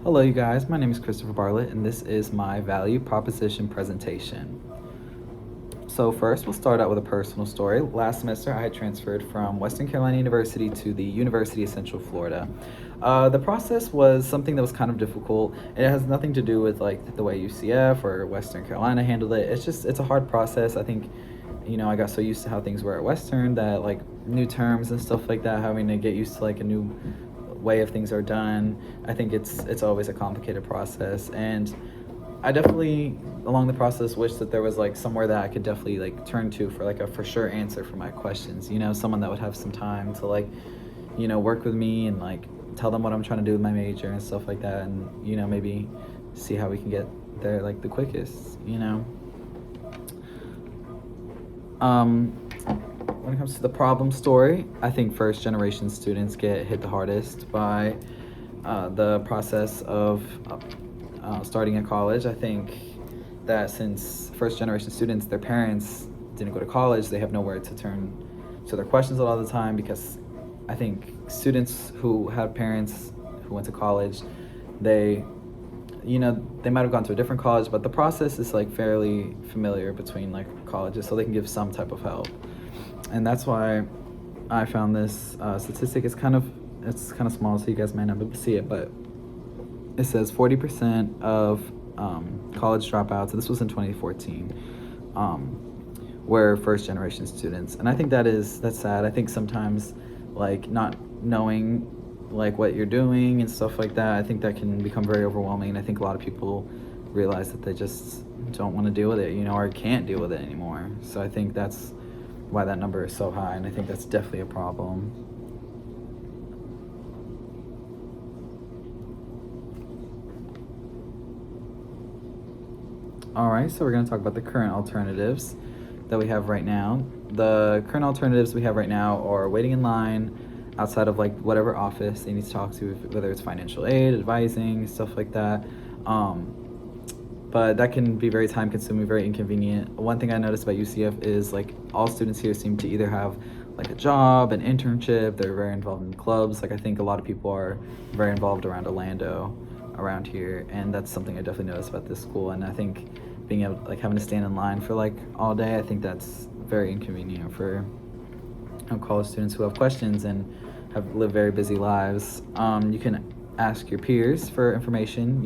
Hello, you guys. My name is Christopher Bartlett, and this is my value proposition presentation. So first, we'll start out with a personal story. Last semester, I had transferred from Western Carolina University to the University of Central Florida. The process was something that was kind of difficult. It has nothing to do with like the way UCF or Western Carolina handled it. It's a hard process. I think, I got so used to how things were at Western that like new terms and stuff like that, having to get used to like a new way of things are done. I think it's always a complicated process, and I definitely along the process wish that there was like somewhere that I could definitely like turn to for like a for sure answer for my questions. Someone that would have some time to like work with me and like tell them what I'm trying to do with my major and stuff like that, and maybe see how we can get there like the quickest. When it comes to the problem story, I think first generation students get hit the hardest by the process of starting at college. I think that since first generation students, their parents didn't go to college, they have nowhere to turn to their questions a lot of the time, because I think students who have parents who went to college, they might have gone to a different college, but the process is like fairly familiar between like colleges, so they can give some type of help. And that's why I found this statistic. It's kind of small, so you guys might not be able to see it, but it says 40% of college dropouts, and this was in 2014, were first generation students. And I think that's sad. I think sometimes like not knowing like what you're doing and stuff like that, I think that can become very overwhelming. And I think a lot of people realize that they just don't want to deal with it, or can't deal with it anymore. So I think that's why that number is so high, and I think that's definitely a problem. All right, so we're going to talk about the current alternatives that we have right now. The current alternatives we have right now are waiting in line outside of like whatever office they need to talk to, whether it's financial aid, advising, stuff like that. But that can be very time consuming, very inconvenient. One thing I noticed about UCF is like all students here seem to either have like a job, an internship, they're very involved in clubs. Like I think a lot of people are very involved around Orlando, around here, and that's something I definitely noticed about this school. And I think being able like having to stand in line for like all day, I think that's very inconvenient for college students who have questions and have lived very busy lives. You can ask your peers for information.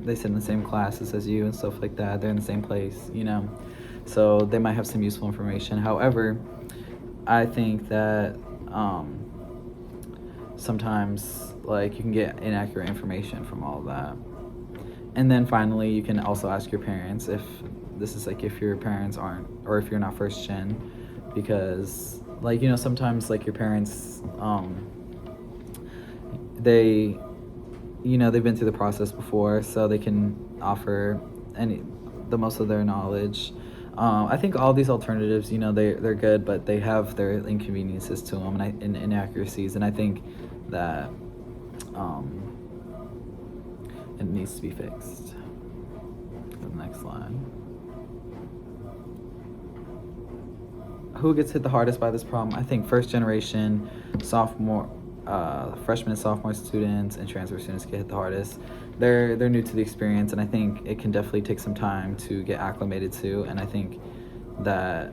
They sit in the same classes as you and stuff like that. They're in the same place, so they might have some useful information. However, I think that sometimes like you can get inaccurate information from all of that. And then finally, you can also ask your parents if this is like if your parents aren't, or if you're not first gen, because like sometimes like your parents they've been through the process before, so they can offer the most of their knowledge. I think all these alternatives, they're good, but they have their inconveniences to them and inaccuracies, and I think that it needs to be fixed. The next slide. Who gets hit the hardest by this problem? I think first generation, freshman and sophomore students and transfer students get hit the hardest. They're new to the experience, and I think it can definitely take some time to get acclimated to. And I think that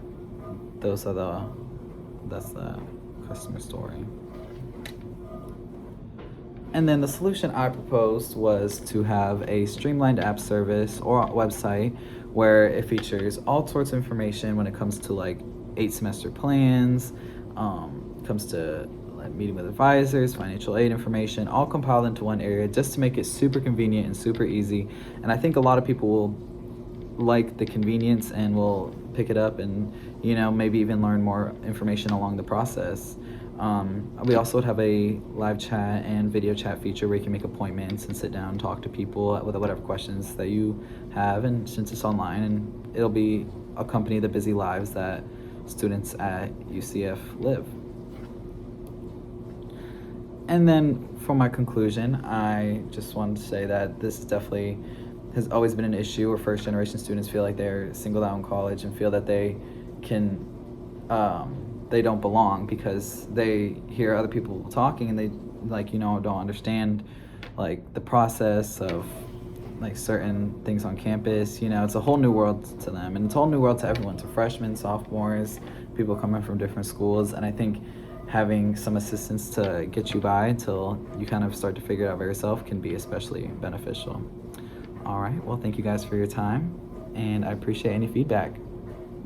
that's the customer story. And then the solution I proposed was to have a streamlined app service or website where it features all sorts of information when it comes to like 8 semester plans, comes to like meeting with advisors, financial aid information, all compiled into one area just to make it super convenient and super easy. And I think a lot of people will like the convenience and will pick it up and maybe even learn more information along the process. We also would have a live chat and video chat feature where you can make appointments and sit down and talk to people with whatever questions that you have, and since it's online, and it'll be accompany the busy lives that students at UCF live. And then for my conclusion, I just wanted to say that this definitely has always been an issue where first generation students feel like they're singled out in college and feel that they don't belong because they hear other people talking and they don't understand like the process of like certain things on campus. It's a whole new world to them, and it's a whole new world to everyone, to freshmen, sophomores, people coming from different schools. And I think having some assistance to get you by until you kind of start to figure it out by yourself can be especially beneficial. All right, well, thank you guys for your time, and I appreciate any feedback.